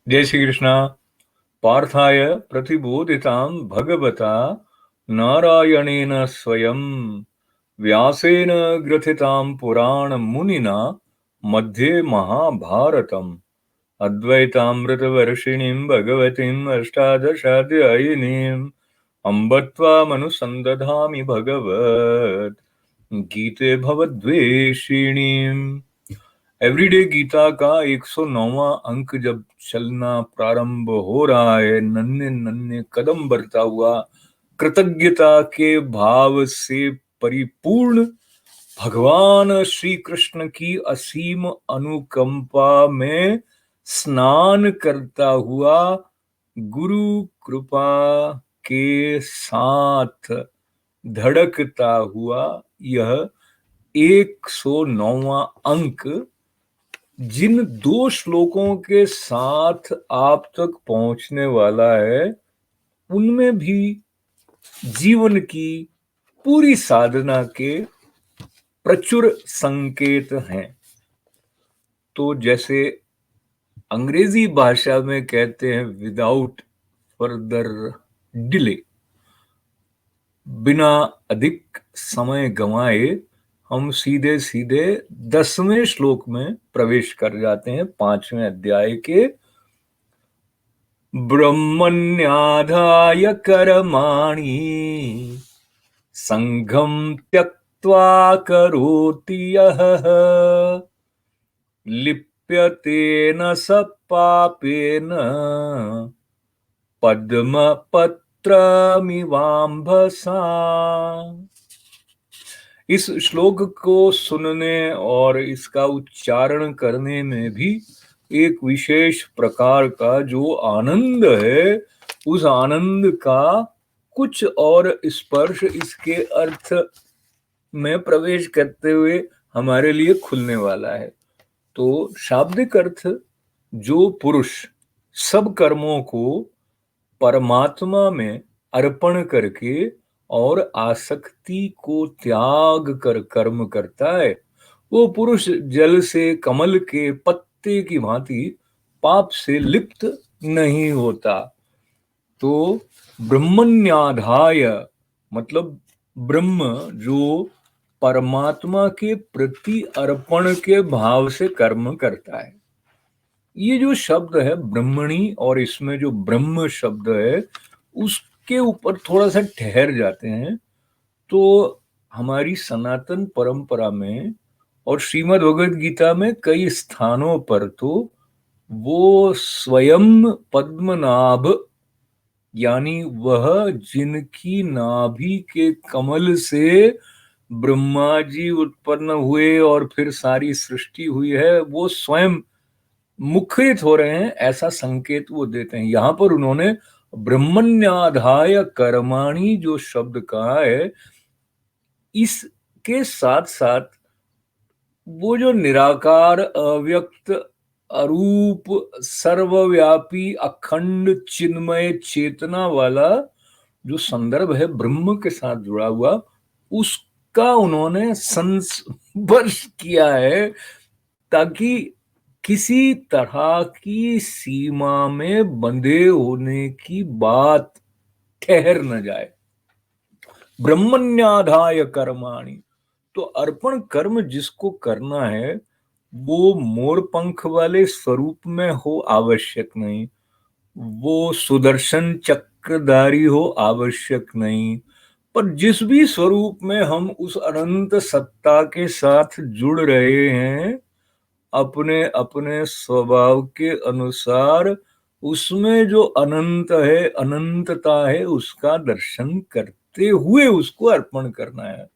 जय श्री कृष्णा। पार्थाय प्रतिबोधितां भगवता नारायणेन स्वयं व्यासेन ग्रथितां पुराणमुनिना मध्ये महाभारतम् अद्वैतामृतवर्षिणीं भगवतीम् अष्टादशाध्यायिनीम् अम्ब त्वामनुसन्दधामि भगवत् गीते भवद्वेषिणीम्। एवरीडे गीता का 109वां अंक जब चलना प्रारंभ हो रहा है, नन्हे नन्हे कदम बढ़ता हुआ कृतज्ञता के भाव से परिपूर्ण भगवान श्री कृष्ण की असीम अनुकंपा में स्नान करता हुआ गुरु कृपा के साथ धड़कता हुआ यह 109वां अंक जिन दो श्लोकों के साथ आप तक पहुंचने वाला है, उनमें भी जीवन की पूरी साधना के प्रचुर संकेत हैं। तो जैसे अंग्रेजी भाषा में कहते हैं, विदाउट फर्दर डिले, बिना अधिक समय गंवाए हम सीधे सीधे 10वें श्लोक में प्रवेश कर जाते हैं 5वें अध्याय के। ब्रह्मण्याधाय कर्माणि संघं त्यक्त्वा करोति यः लिप्यतेन स पापेन पद्मपत्रमिवाम्भसा। इस श्लोक को सुनने और इसका उच्चारण करने में भी एक विशेष प्रकार का जो आनंद है, उस आनंद का कुछ और स्पर्श इसके अर्थ में प्रवेश करते हुए हमारे लिए खुलने वाला है। तो शाब्दिक अर्थ, जो पुरुष सब कर्मों को परमात्मा में अर्पण करके और आसक्ति को त्याग कर कर्म करता है, वो पुरुष जल से कमल के पत्ते की भांति पाप से लिप्त नहीं होता। तो ब्रह्मण्याधाय मतलब ब्रह्म जो परमात्मा के प्रति अर्पण के भाव से कर्म करता है। ये जो शब्द है ब्रह्मणी, और इसमें जो ब्रह्म शब्द है उसके ऊपर थोड़ा सा ठहर जाते हैं। तो हमारी सनातन परंपरा में और श्रीमद् भगवद गीता में कई स्थानों पर तो वो स्वयं पद्मनाभ, यानी वह जिनकी नाभि के कमल से ब्रह्मा जी उत्पन्न हुए और फिर सारी सृष्टि हुई है, वो स्वयं मुखरित हो रहे हैं, ऐसा संकेत वो देते हैं। यहां पर उन्होंने ब्रह्मण्याधाय कर्माणि जो शब्द कहा है, इसके साथ साथ वो जो निराकार, अव्यक्त, अरूप, सर्वव्यापी, अखंड चिन्मय चेतना वाला जो संदर्भ है ब्रह्म के साथ जुड़ा हुआ, उसका उन्होंने संस्पर्श किया है, ताकि किसी तरह की सीमा में बंधे होने की बात ठहर न जाए। ब्रह्मण्याधाय कर्माणि, तो अर्पण कर्म जिसको करना है वो मोर पंख वाले स्वरूप में हो आवश्यक नहीं, वो सुदर्शन चक्रधारी हो आवश्यक नहीं, पर जिस भी स्वरूप में हम उस अनंत सत्ता के साथ जुड़ रहे हैं, अपने अपने स्वभाव के अनुसार उसमें जो अनंत है, अनंतता है, उसका दर्शन करते हुए उसको अर्पण करना है।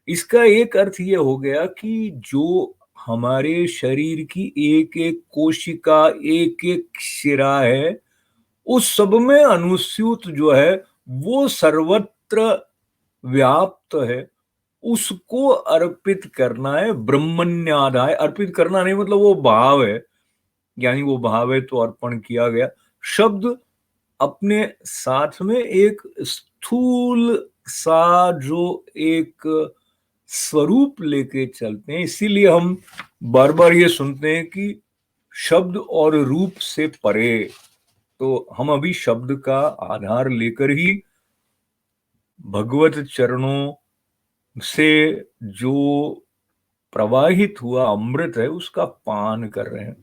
इसका एक अर्थ ये हो गया कि जो हमारे शरीर की एक एक कोशिका, एक एक शिरा है, उस सब में अनुस्यूत जो है वो सर्वत्र व्याप्त है, उसको अर्पित करना है। ब्रह्मण्याधाय, अर्पित करना नहीं मतलब वो भाव है, यानी वो भाव है तो अर्पण किया गया। शब्द अपने साथ में एक स्थूल सा जो एक स्वरूप लेके चलते हैं, इसीलिए हम बार बार ये सुनते हैं कि शब्द और रूप से परे। तो हम अभी शब्द का आधार लेकर ही भगवत चरणों से जो प्रवाहित हुआ अमृत है उसका पान कर रहे हैं।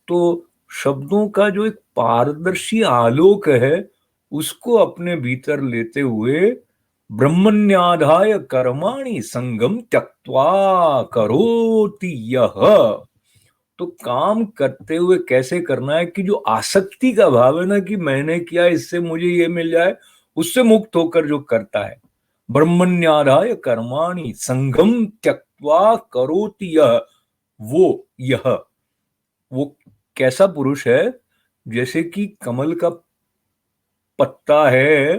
तो शब्दों का जो एक पारदर्शी आलोक है उसको अपने भीतर लेते हुए ब्रह्मण्याधाय कर्माणि संगम त्यक्त्वा करोति यह। तो काम करते हुए कैसे करना है कि जो आसक्ति का भाव है ना कि मैंने किया इससे मुझे ये मिल जाए, उससे मुक्त होकर जो करता है, ब्रह्मण्याधाय कर्माणि संगम त्यक्त्वा करोति यह, यह वो कैसा पुरुष है? जैसे कि कमल का पत्ता है,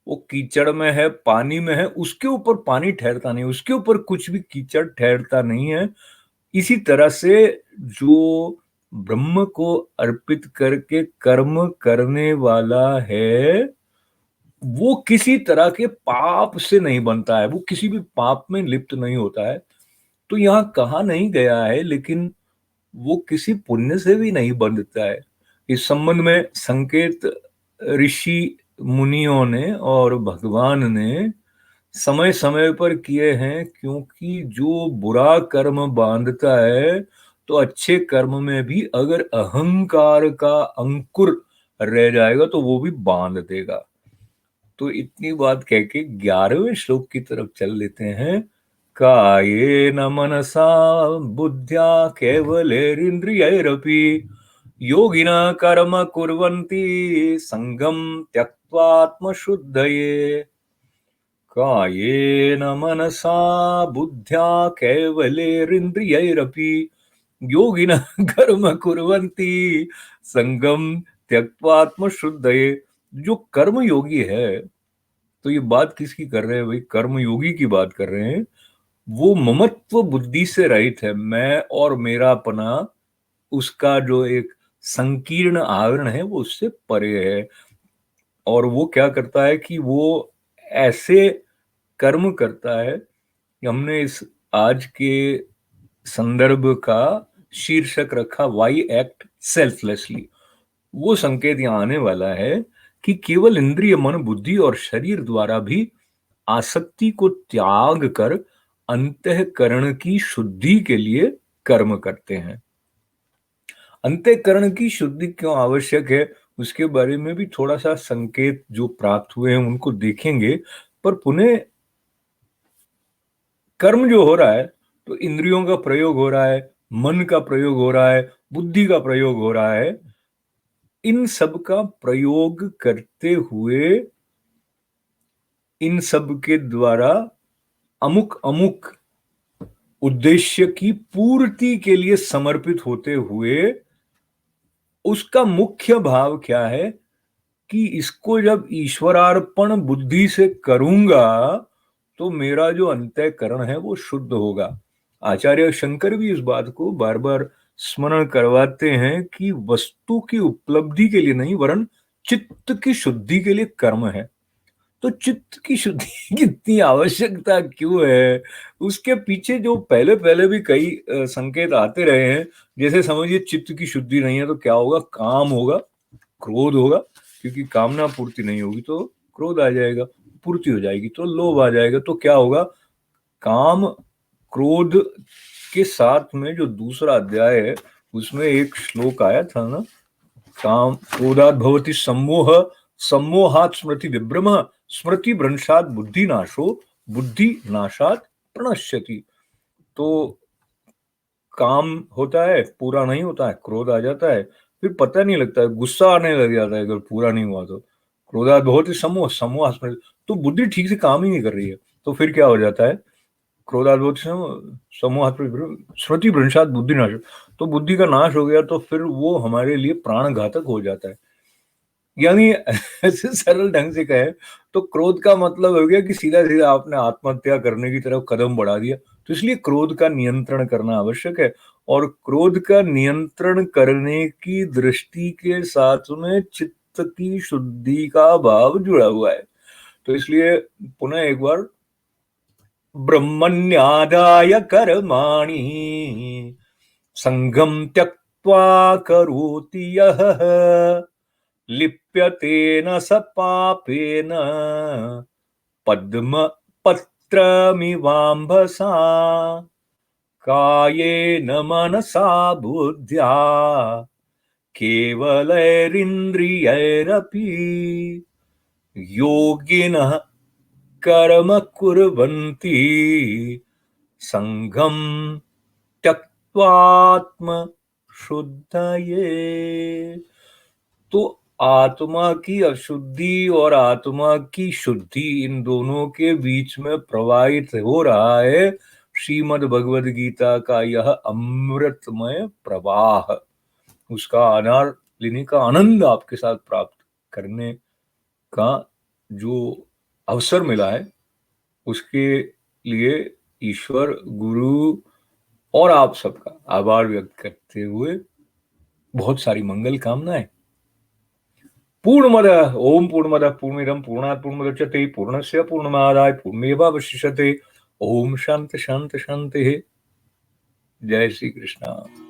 वो कीचड़ में है, पानी में है, उसके ऊपर पानी ठहरता नहीं, उसके ऊपर कुछ भी कीचड़ ठहरता नहीं है। इसी तरह से जो ब्रह्म को अर्पित करके कर्म करने वाला है वो किसी तरह के पाप से नहीं बनता है, वो किसी भी पाप में लिप्त नहीं होता है। तो यहां कहा नहीं गया है, लेकिन वो किसी पुण्य से भी नहीं बंधता है। इस संबंध में संकेत ऋषि मुनियों ने और भगवान ने समय समय पर किए हैं, क्योंकि जो बुरा कर्म बांधता है तो अच्छे कर्म में भी अगर अहंकार का अंकुर रह जाएगा तो वो भी बांध देगा। तो इतनी बात कह के 11वें श्लोक की तरफ चल लेते हैं। कायेन मनसा बुद्ध्या केवलैरिन्द्रियैरपि योगिना कर्म कुर्वन्ति संगम त्यक्त्वात्मशुद्धये। कायेन मनसा बुद्ध्या केवलैरिन्द्रियैरपि योगिना कर्म कुर्वन्ति संगम त्यक्त्वात्मशुद्धये। जो कर्म योगी है, तो ये बात किसकी कर रहे हैं भाई? कर्म योगी की बात कर रहे हैं। वो ममत्व बुद्धि से रहित है, मैं और मेरापना उसका जो एक संकीर्ण आवरण है वो उससे परे है। और वो क्या करता है कि वो ऐसे कर्म करता है कि हमने इस आज के संदर्भ का शीर्षक रखा वाई एक्ट सेल्फलेसली। वो संकेत यहां आने वाला है कि केवल इंद्रिय, मन, बुद्धि और शरीर द्वारा भी आसक्ति को त्याग कर अंतःकरण की शुद्धि के लिए कर्म करते हैं। अंतःकरण की शुद्धि क्यों आवश्यक है उसके बारे में भी थोड़ा सा संकेत जो प्राप्त हुए हैं उनको देखेंगे। पर पुनः कर्म जो हो रहा है तो इंद्रियों का प्रयोग हो रहा है, मन का प्रयोग हो रहा है, बुद्धि का प्रयोग हो रहा है। इन सब का प्रयोग करते हुए इन सब के द्वारा अमुक अमुक उद्देश्य की पूर्ति के लिए समर्पित होते हुए उसका मुख्य भाव क्या है कि इसको जब ईश्वरार्पण बुद्धि से करूंगा तो मेरा जो अंतःकरण है वो शुद्ध होगा। आचार्य शंकर भी इस बात को बार बार स्मरण करवाते हैं कि वस्तु की उपलब्धि के लिए नहीं वरन चित्त की शुद्धि के लिए कर्म है। तो चित्त की शुद्धि की इतनी आवश्यकता क्यों है? उसके पीछे जो पहले पहले भी कई संकेत आते रहे हैं। जैसे समझिए चित्त की शुद्धि नहीं है तो क्या होगा? काम होगा, क्रोध होगा, क्योंकि कामना पूर्ति नहीं होगी तो क्रोध आ जाएगा, पूर्ति हो जाएगी तो लोभ आ जाएगा। तो क्या होगा? काम क्रोध के साथ में जो दूसरा अध्याय है उसमें एक श्लोक आया था ना, काम क्रोधात् भवति सम्मोह, सम्मोहात् स्मृति विभ्रम, स्मृति भ्रंशात् बुद्धि नाशो, बुद्धि नाशात् प्रणश्यति। तो काम होता है, पूरा नहीं होता है, क्रोध आ जाता है, फिर पता नहीं लगता है, गुस्सा आने लग जाता है अगर पूरा नहीं हुआ तो। क्रोधात् भवति सम्मोह, सम्मोह स्मृति, तो बुद्धि ठीक से काम ही नहीं कर रही है। तो फिर क्या हो जाता है? क्रोधात् भवति सम्मोह स्मृति भ्रंशात् बुद्धि नाश, तो बुद्धि का नाश हो गया तो फिर वो हमारे लिए प्राण घातक हो जाता है। यानी ऐसे सरल ढंग से कहे तो क्रोध का मतलब हो गया कि सीधा सीधा आपने आत्महत्या करने की तरफ कदम बढ़ा दिया। तो इसलिए क्रोध का नियंत्रण करना आवश्यक है। और क्रोध का नियंत्रण करने की दृष्टि के साथ में चित्त की शुद्धि का भाव जुड़ा हुआ है। तो इसलिए पुनः एक बार, ब्रह्मण्यादाय कर्माणि संगम त्यक्त्वा त्यक्त्वा करोति यः लिप्यते न स पापेन पद्म पत्रमिवाम्भसा कायेन मनसा बुद्ध्या केवलैरिन्द्रियैरपि योगिनः कर्म कुर्वन्ति संघम त्यक्त्वात्म शुद्धये। तो आत्मा की अशुद्धि और आत्मा की शुद्धि, इन दोनों के बीच में प्रवाहित हो रहा है श्रीमद् भगवद गीता का यह अमृतमय प्रवाह। उसका आधार लेने का आनंद आपके साथ प्राप्त करने का जो अवसर मिला है, उसके लिए ईश्वर, गुरु और आप सबका आभार व्यक्त करते हुए बहुत सारी मंगल कामनाएं। पूर्णमदः ओम पूर्णमदः पूर्णमिदं पूर्णात् पूर्णमुदच्यते पूर्णस्य पूर्णमादाय पूर्णमेवावशिष्यते। ओम शांति शांति शांति। जय श्री कृष्ण।